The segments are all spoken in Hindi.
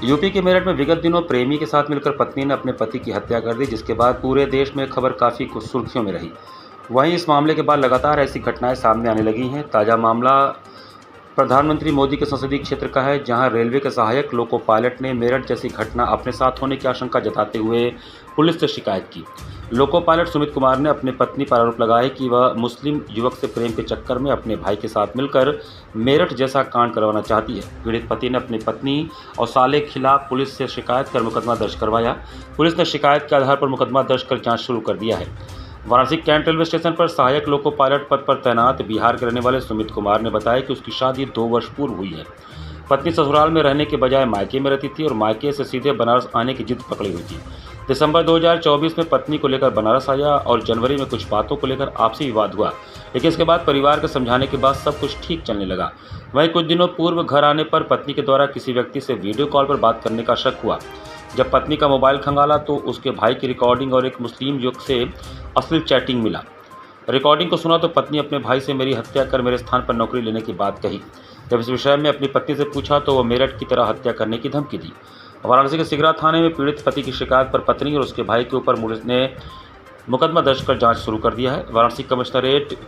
यूपी के मेरठ में विगत दिनों प्रेमी के साथ मिलकर पत्नी ने अपने पति की हत्या कर दी, जिसके बाद पूरे देश में खबर काफ़ी कुछ सुर्खियों में रही। वहीं इस मामले के बाद लगातार ऐसी घटनाएं सामने आने लगी हैं। ताज़ा मामला प्रधानमंत्री मोदी के संसदीय क्षेत्र का है, जहां रेलवे के सहायक लोको पायलट ने मेरठ जैसी घटना अपने साथ होने की आशंका जताते हुए पुलिस से शिकायत की। लोको पायलट सुमित कुमार ने अपनी पत्नी पर आरोप लगाया कि वह मुस्लिम युवक से प्रेम के चक्कर में अपने भाई के साथ मिलकर मेरठ जैसा कांड करवाना चाहती है। पीड़ित पति ने अपनी पत्नी और साले के खिलाफ पुलिस से शिकायत कर मुकदमा दर्ज करवाया। पुलिस ने शिकायत के आधार पर मुकदमा दर्ज कर जाँच शुरू कर दिया है। वाराणसी कैंट रेलवे स्टेशन पर सहायक लोको पायलट पद पर तैनात बिहार के रहने वाले सुमित कुमार ने बताया कि उसकी शादी 2 वर्ष पूर्व हुई है। पत्नी ससुराल में रहने के बजाय मायके में रहती थी और मायके से सीधे बनारस आने की जिद पकड़ी हुई थी। दिसंबर 2024 में पत्नी को लेकर बनारस आया और जनवरी में कुछ बातों को लेकर आपसी विवाद हुआ, लेकिन इसके बाद परिवार के समझाने के बाद सब कुछ ठीक चलने लगा। वहीं कुछ दिनों पूर्व घर आने पर पत्नी के द्वारा किसी व्यक्ति से वीडियो कॉल पर बात करने का शक हुआ। जब पत्नी का मोबाइल खंगाला तो उसके भाई की रिकॉर्डिंग और एक मुस्लिम युवक से अश्लील चैटिंग मिला। रिकॉर्डिंग को सुना तो पत्नी अपने भाई से मेरी हत्या कर मेरे स्थान पर नौकरी लेने की बात कही। जब इस विषय में अपनी पत्नी से पूछा तो वह मेरठ की तरह हत्या करने की धमकी दी। वाराणसी के सिगरा थाने में पीड़ित पति की शिकायत पर पत्नी और उसके भाई के ऊपर पुलिस ने मुकदमा दर्ज कर जाँच शुरू कर दिया है। वाराणसी कमिश्नरेट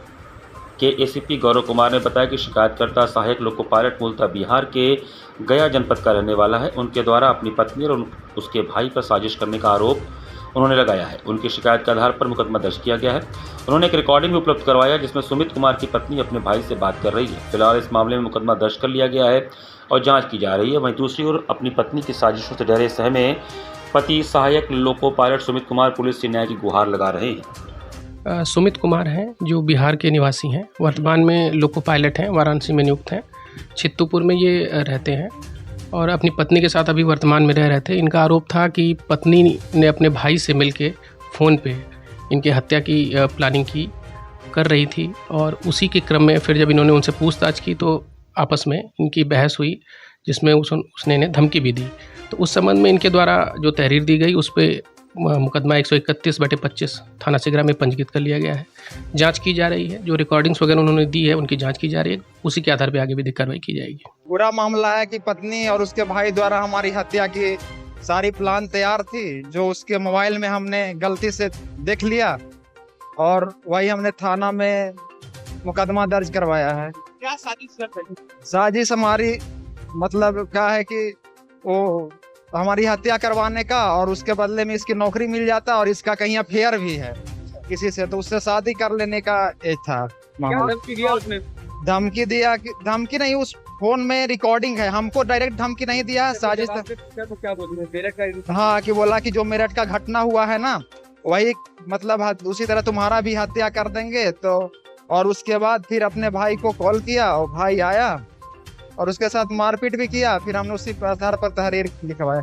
के एसीपी गौरव कुमार ने बताया कि शिकायतकर्ता सहायक लोको पायलट मूलतः बिहार के गया जनपद का रहने वाला है। उनके द्वारा अपनी पत्नी और उसके भाई पर साजिश करने का आरोप उन्होंने लगाया है। उनकी शिकायत के आधार पर मुकदमा दर्ज किया गया है। उन्होंने एक रिकॉर्डिंग भी उपलब्ध करवाया जिसमें सुमित कुमार की पत्नी अपने भाई से बात कर रही है। फिलहाल इस मामले में मुकदमा दर्ज कर लिया गया है और जाँच की जा रही है। वहीं दूसरी ओर अपनी पत्नी की साजिशों से डरे सहमे पति सहायक loco pilot Sumit Kumar police से न्याय की गुहार लगा रहे हैं। सुमित कुमार हैं जो बिहार के निवासी हैं, वर्तमान में लोको पायलट हैं, वाराणसी में नियुक्त हैं। चित्तूपुर में ये रहते हैं और अपनी पत्नी के साथ अभी वर्तमान में रह रहे थे। इनका आरोप था कि पत्नी ने अपने भाई से मिलके फ़ोन पे इनके हत्या की प्लानिंग कर रही थी और उसी के क्रम में फिर जब इन्होंने उनसे पूछताछ की तो आपस में इनकी बहस हुई, जिसमें उसने इन्हें धमकी भी दी। तो उस संबंध में इनके द्वारा जो तहरीर दी गई उस पर मुकदमा 131/25 थाना सिगरा में पंजीकृत कर लिया गया है। जांच की जा रही है। जो रिकॉर्डिंग्स वगैरह उन्होंने दी है उनकी जांच की जा रही है। उसी के आधार पर आगे भी कार्रवाई की जाएगी। पूरा मामला है कि पत्नी और उसके भाई द्वारा हमारी हत्या की सारी प्लान तैयार थी, जो उसके मोबाइल में हमने गलती से देख लिया और वही हमने थाना में मुकदमा दर्ज करवाया है। क्या साजिश हमारी मतलब क्या है कि वो हमारी हत्या करवाने का और उसके बदले में इसकी नौकरी मिल जाता और इसका कहीं अफेयर भी है किसी से, तो उससे शादी कर लेने का एक था। धमकी दिया उसने? धमकी नहीं, उस फोन में रिकॉर्डिंग है। हमको डायरेक्ट धमकी नहीं दिया। साजिश क्या बोलते? हाँ, कि बोला कि जो मेरठ का घटना हुआ है ना वही मतलब उसी तरह तुम्हारा भी हत्या कर देंगे। तो और उसके बाद फिर अपने भाई को कॉल किया और भाई आया और उसके साथ मारपीट भी किया। फिर हमने उसी आधार पर तहरीर लिखवाया।